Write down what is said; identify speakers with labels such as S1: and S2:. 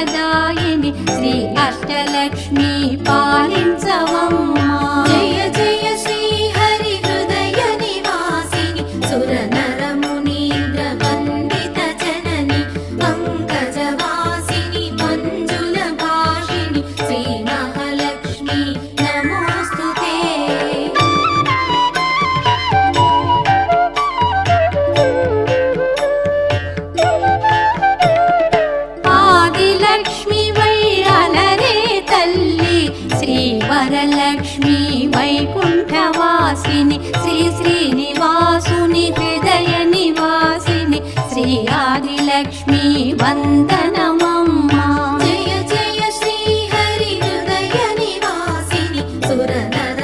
S1: భాగ్యదాయిని శ్రీ అష్టలక్ష్మి పాలించవమ్మా.
S2: జయ జయ శ్రీ హరి హృదయ నివాసిని సుర నర మునీంద్ర వందిత జనని పంకజవాసిని మంజుల భాషిణి శ్రీ మహాలక్ష్మి నమోస్తుతే.
S1: ఆదిలక్ష్మి వైరలరే తల్లి శ్రీ వరలక్ష్మి వైకుంఠవాసిని శ్రీ